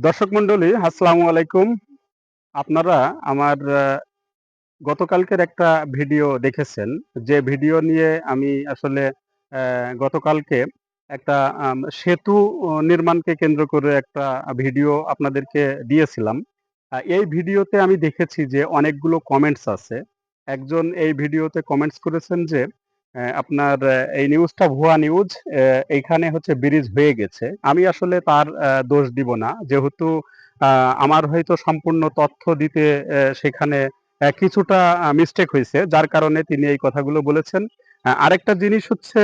দর্শক মন্ডলী আসসালামু আলাইকুম। আপনারা আমার গতকালকের একটা ভিডিও দেখেছেন। যে ভিডিও নিয়ে আমি আসলে গতকালকে একটা সেতু নির্মাণকে কেন্দ্র করে একটা ভিডিও আপনাদেরকে দিয়েছিলাম। এই ভিডিওতে আমি দেখেছি যে অনেকগুলো কমেন্টস আছে। একজন এই ভিডিওতে কমেন্টস করেছেন যে আপনার এই নিউজটা ভুয়া নিউজ। এইখানে হচ্ছে ব্রিজ হয়ে গেছে। আমি আসলে তার দোষ দিব না। যেহেতু আ আমার হয়তো সম্পূর্ণ তথ্য দিতে সেখানে কিছুটা মিস্টেক হইছে। যার কারণে তিনি এই কথাগুলো বলেছেন। আরেকটা জিনিস হচ্ছে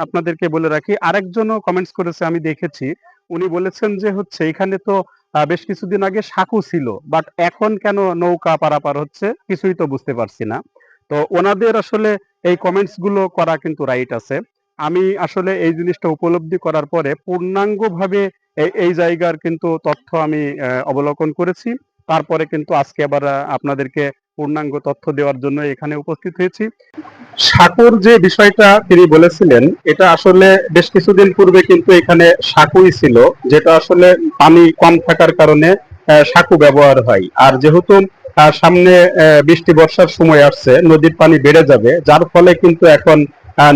আপনাদেরকে বলে রাখি, আরেকজনও কমেন্টস করেছে আমি দেখেছি। উনি বলেছেন যে হচ্ছে এখানে তো বেশ কিছুদিন আগে সাঁকো ছিল। বাট এখন কেন নৌকা পারাপার হচ্ছে কিছুই তো বুঝতে পারছি না। তো ওনাদের আসলে এই কমেন্টস গুলো করা কিন্তু রাইট আছে। আমি আসলে এই জিনিসটা উপলব্ধি করার পরে পূর্ণাঙ্গভাবে এই জায়গার কিন্তু তথ্য আমি অবলোকন করেছি। তারপরে কিন্তু আজকে আবার আপনাদেরকে পূর্ণাঙ্গ তথ্য দেওয়ার জন্য এখানে উপস্থিত হয়েছি। সাঁকোর যে বিষয়টা তিনি বলেছিলেন, এটা আসলে বেশ কিছুদিন পূর্বে কিন্তু এখানে সাঁকোই ছিল, যেটা আসলে পানি কম থাকার কারণে সাঁকো ব্যবহার হয়। আর যেহেতু সামনে বৃষ্টি বর্ষার সময় আসছে, নদীর পানি বেড়ে যাবে, যার ফলে কিন্তু এখন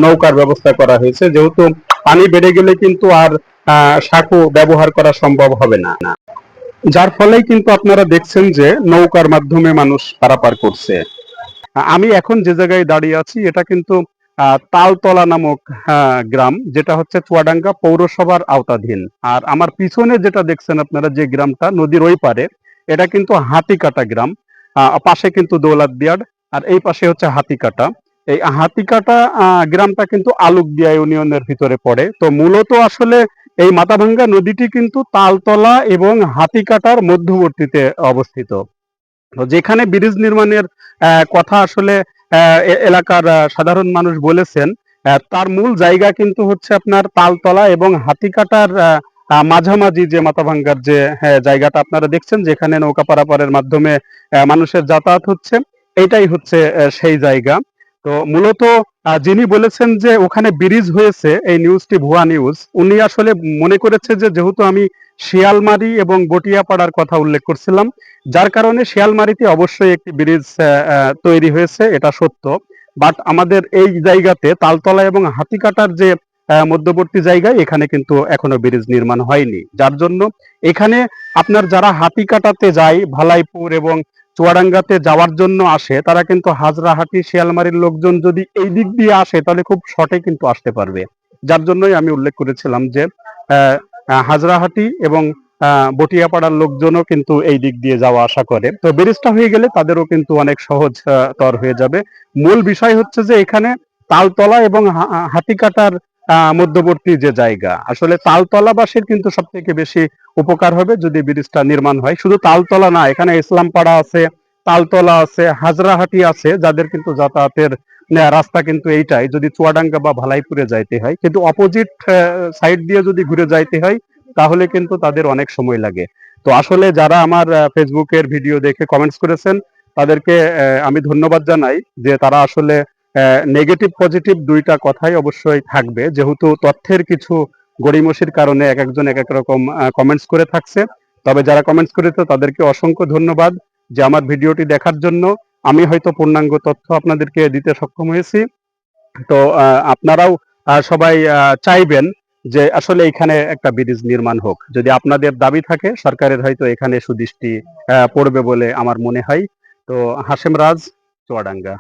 নৌকার ব্যবস্থা করা হয়েছে। যেহেতু পানি বেড়ে গেলে কিন্তু আর সাঁকো ব্যবহার করা সম্ভব হবে না। যার ফলেই কিন্তু আপনারা দেখছেন যে নৌকার মাধ্যমে মানুষ পারাপার করছে। আমি এখন যে জায়গায় দাঁড়িয়ে আছি এটা কিন্তু তালতলা নামক গ্রাম, যেটা হচ্ছে চুয়াডাঙ্গা পৌরসভার আওতাধীন। আর আমার পিছনে যেটা দেখছেন আপনারা, যে গ্রামটা নদীর ওই পারে, এটা কিন্তু হাতিকাটা গ্রাম। পাশে কিন্তু দৌলতদিয়ার, আর এই পাশে হচ্ছে হাতিকাটা। এই হাতিকাটা গ্রামটা কিন্তু আলুকদিয়া ইউনিয়নের ভিতরে পড়ে। তো মূলত আসলে এই মাথাভাঙ্গা নদীটি কিন্তু তালতলা এবং হাতিকাটার মধ্যবর্তীতে অবস্থিত। তো যেখানে ব্রিজ নির্মাণের কথা আসলে এলাকার সাধারণ মানুষ বলেছেন, তার মূল জায়গা কিন্তু হচ্ছে আপনার তালতলা এবং হাতিকাটার মাঝামাঝি, যে মাথাভাঙ্গার যে জায়গাটা আপনারা দেখছেন, যেখানে নৌকা পারাপারের মাধ্যমে মানুষের যাতায়াত হচ্ছে, এটাই হচ্ছে সেই জায়গা। তো মূলত যিনি বলেছেন যে ওখানে ব্রিজ হয়েছে, এই নিউজটি ভুয়া নিউজ। উনি আসলে মনে করেছে যে যেহেতু আমি শিয়ালমারি এবং বটিয়াপাড়ার কথা উল্লেখ করছিলাম, যার কারণে শিয়ালমারিতে অবশ্যই একটি ব্রিজ তৈরি হয়েছে, এটা সত্য। বাট আমাদের এই জায়গাতে তালতলা এবং হাতিকাটার যে মধ্যবর্তী জায়গায়, এখানে কিন্তু এখনো ব্রিজ নির্মাণ হয়নি। যার জন্য এখানে আপনার যারা হাতিকাটাতে যায়, ভালাইপুর এবং চুয়াডাঙ্গাতে যাওয়ার জন্য আসে, তারা কিন্তু হাজরাহাটি শিয়ালমারির লোকজন যদি এই দিক দিয়ে আসে, তাহলে খুব শর্টে কিন্তু আসতে পারবে। যার জন্যই আমি উল্লেখ করেছিলাম যে আহ, হাজরাহাটি এবং বটিয়াপাড়ার লোকজনও কিন্তু এই দিক দিয়ে যাওয়া আসা করে। তো ব্রিজটা হয়ে গেলে তাদেরও কিন্তু অনেক সহজ তর হয়ে যাবে। মূল বিষয় হচ্ছে যে এখানে তালতলা এবং হাতিকাটার মধ্যবর্তী যে জায়গা, আসলে তালতলাবাসীর কিন্তু সব থেকে বেশি উপকার হবে যদি ব্রিজটা নির্মাণ হয়। শুধু তালতলা না, এখানে ইসলামপাড়া আছে, তালতলা আছে, হাজরাহাটি আছে, যাদের কিন্তু যাতায়াতের রাস্তা কিন্তু এইটাই, যদি চুয়াডাঙ্গা বা ভালাইপুরে যাইতে হয়। কিন্তু অপোজিট সাইড দিয়ে যদি ঘুরে যাইতে হয়, তাহলে কিন্তু তাদের অনেক সময় লাগে। তো আসলে যারা আমার ফেসবুকের ভিডিও দেখে কমেন্টস করেছেন, তাদেরকে আমি ধন্যবাদ জানাই যে তারা আসলে নেগেটিভ পজিটিভ দুইটা কথাই অবশ্যই থাকবে, যেহেতু তথ্যের কিছু গড়িমসির কারণে এক একজন এক এক রকম কমেন্টস করে থাকছে। তবে যারা কমেন্টস করেছে তাদেরকে অসংখ্য ধন্যবাদ যে আমার ভিডিওটি দেখার জন্য। আমি হয়তো পূর্ণাঙ্গ তথ্য আপনাদেরকে দিতে সক্ষম হয়েছি। তো আপনারাও সবাই চাইবেন যে আসলে এখানে একটা ব্রিজ নির্মাণ হোক। যদি আপনাদের দাবি থাকে, সরকারের হয়তো এখানে সুদৃষ্টি পড়বে বলে আমার মনে হয়। তো হাশেম রাজ, চুয়াডাঙ্গা।